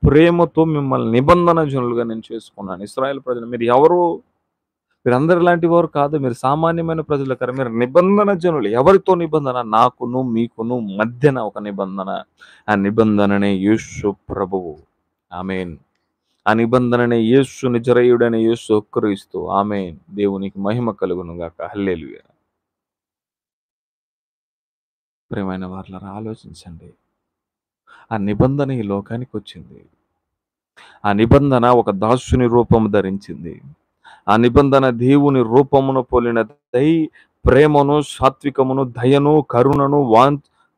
ప్రేమతో మిమ్మల్ని నిబంధన జనులుగా నేను చేసుకున్నాను. ఇశ్రాయేలు ప్రజలు మీరు ఎవరు? మీరందరిలాంటి వారు కాదు. మీరు సామాన్యమైన ప్రజలు కాదు. మీరు నిబంధన జనులు. ఎవరితో నిబంధన? నాకును, మీకును మధ్యన ఒక నిబంధన. ఆ నిబంధననే యేసు ప్రభువు. ఆమేన్. ఆ నిబంధననే యేసు నిజరేయుడైన యేసు క్రీస్తు. ఆమేన్. దేవునికి మహిమ కలుగును గాక. హల్లెలూయా. ప్రియమైన వారలారా ఆలోచించండి. ఆ నిబంధన ఈ లోకానికొచ్చింది. ఆ నిబంధన ఒక దాసుని రూపము ధరించింది. ఆ నిబంధన దేవుని రూపమును పోలినదై ప్రేమను, సాత్వికమును, దయను, కరుణను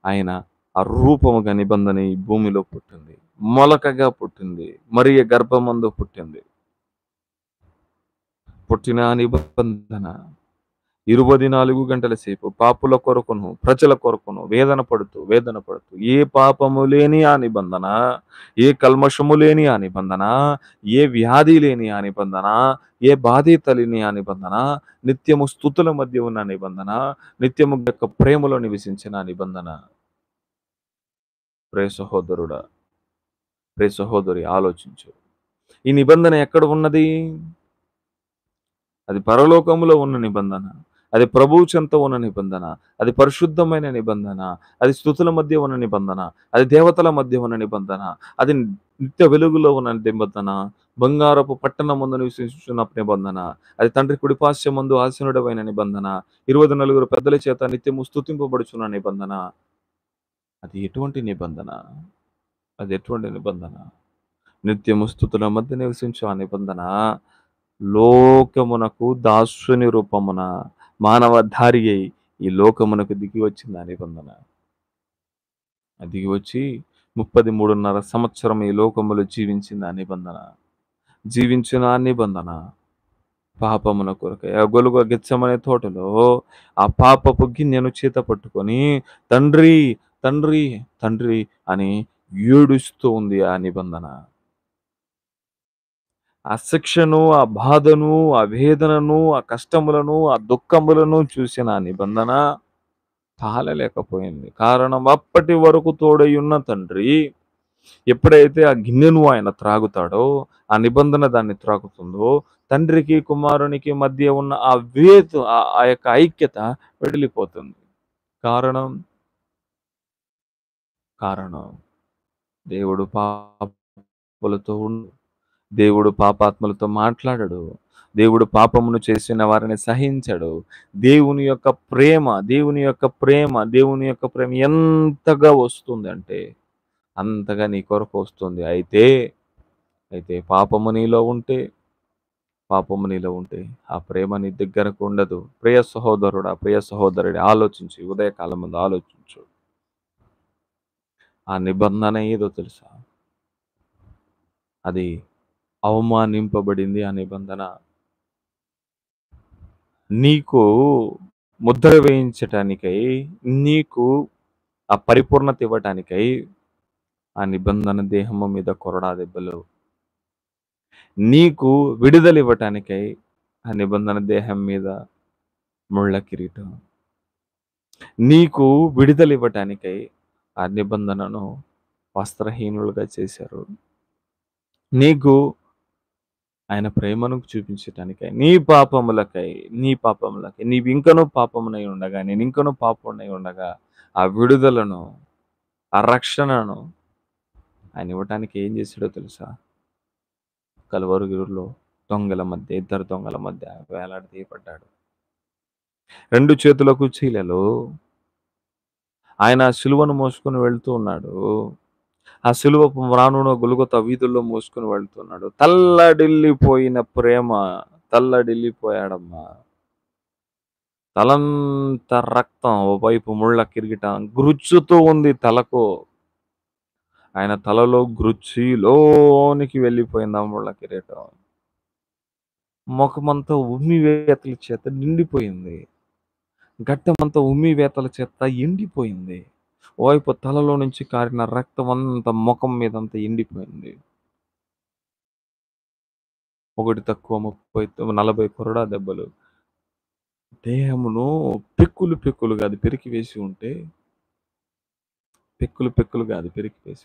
ఆయన ఆ రూపముగా నిబంధన ఈ భూమిలో పుట్టింది. మొలకగా పుట్టింది. మరియ గర్భమందు పుట్టింది. పుట్టిన ఆ నిబంధన 24 గంటల సేపు పాపుల కొరకును, ప్రజల కొరకును వేదన పడుతూ ఏ పాపము లేని ఆ నిబంధన, ఏ కల్మషము లేని ఆ నిబంధన, ఏ వ్యాధి లేని ఆ నిబంధన, ఏ బాధ్యత లేని ఆ నిబంధన, నిత్యము స్తుతుల మధ్య ఉన్న నిబంధన, నిత్యము యొక్క ప్రేమలో నివసించిన ఆ నిబంధన. ప్రియ సహోదరుడా, ప్రియ సహోదరి ఆలోచించు. ఈ నిబంధన ఎక్కడ ఉన్నది? అది పరలోకములో ఉన్న నిబంధన. అది ప్రభువు చెంత ఉన్న నిబంధన. అది పరిశుద్ధమైన నిబంధన. అది స్తుతుల మధ్య ఉన్న నిబంధన. అది దేవతల మధ్య ఉన్న నిబంధన. అది నిత్య వెలుగులో ఉన్న నిబంధన. బంగారపు పట్టణమందు నివసించుచున్న నిబంధన. అది తండ్రి కుడిపార్శ్వమందు ఆసీనుడవైన నిబంధన. 24 పెద్దల చేత నిత్యము స్తుతింపబడుచున్న నిబంధన. అది ఎటువంటి నిబంధన? అది ఎటువంటి నిబంధన? నిత్యము స్తుతుల మధ్య నివసించు ఆ నిబంధన లోకమునకు దాసుని రూపమున మానవధారి అయి ఈ లోకమునకు దిగి వచ్చింది ఆ నిబంధన. అది దిగి వచ్చి 33.5 సంవత్సరం ఈ లోకములో జీవించింది ఆ నిబంధన. జీవించిన ఆ నిబంధన పాపమున కొరకై ఆ గెత్సెమనే తోటలో ఆ పాపపు గిన్నెను చేత పట్టుకొని తండ్రి తండ్రి తండ్రి అని ఏడుస్తూ ఉంది ఆ నిబంధన. ఆ శిక్షను, ఆ బాధను, ఆ వేదనను, ఆ కష్టములను, ఆ దుఃఖములను చూసిన ఆ నిబంధన తాళలేకపోయింది. కారణం అప్పటి వరకు తోడయున్న తండ్రి ఎప్పుడైతే ఆ గిన్నెను ఆయన త్రాగుతాడో, ఆ నిబంధన దాన్ని త్రాగుతుందో, తండ్రికి, కుమారునికి మధ్య ఉన్న ఆ ఆ యొక్క ఐక్యత వెడలిపోతుంది. కారణం, కారణం దేవుడు పాపులతో దేవుడు పాపాత్ములతో మాట్లాడడు. దేవుడు పాపమును చేసిన వారిని సహించడు. దేవుని యొక్క ప్రేమ ఎంతగా వస్తుందంటే అంతగా నీ కొరకు వస్తుంది. అయితే పాపము నీలో ఉంటే ఆ ప్రేమ నీ దగ్గరకు ఉండదు. ప్రియ సహోదరుడా, ప్రియ సహోదరుడి ఆలోచించు. ఉదయకాలం ముందు ఆలోచించు. ఆ నిబంధన ఏదో తెలుసా? అది అవమానింపబడింది ఆ నిబంధన. నీకు ముద్ర వేయించటానికై, నీకు ఆ పరిపూర్ణత ఇవ్వటానికై ఆ నిబంధన దేహము మీద కొరడా దెబ్బలు. నీకు విడుదల ఇవ్వటానికై ఆ నిబంధన దేహం మీద ముళ్ళ కిరీటం. నీకు విడుదల ఇవ్వటానికై ఆ నిబంధనను వస్త్రహీనులుగా చేశారు. నీకు ఆయన ప్రేమను చూపించటానికై, నీ పాపములకై నీవింకనూ పాపమునై ఉండగా, నేనింకనూ పాపుడనై ఉండగా, ఆ విడుదలను, ఆ రక్షణను ఆయన ఇవ్వటానికి ఏం చేశాడో తెలుసా? కలువరిగిరిలో ఇద్దరు దొంగల మధ్య వేలాడదీయబడ్డాడు. 2 చేతులకు చీలలు. ఆయన సిలువను మోసుకొని వెళ్తూ ఉన్నాడు. ఆ సిలువపు మ్రానును గొల్గొతా వీధుల్లో మోసుకొని వెళ్తున్నాడు. తల్లడిల్లిపోయిన ప్రేమ. తల్లడిల్లిపోయాడమ్మా. తలంతా రక్తం. ఓవైపు ముళ్ళ కిరీటం గుచ్చుతూ ఉంది తలకు. ఆయన తలలో గుచ్చి లోనికి వెళ్ళిపోయింది ఆ ముళ్ళ కిరీటం. ముఖమంతా ఉమ్మివేతల చేత నిండిపోయింది. గడ్డమంతా ఉమ్మివేతల చేత ఎండిపోయింది. ఓవైపు తలలో నుంచి కారిన రక్తం అంతా ముఖం మీదంతా ఎండిపోయింది. ఒకటి తక్కువ 40 కొరడా దెబ్బలు. దేహమును పెక్కులుగా అది పెరికివేసి ఉంటే, పెక్కులుగా అది పెరికివేసి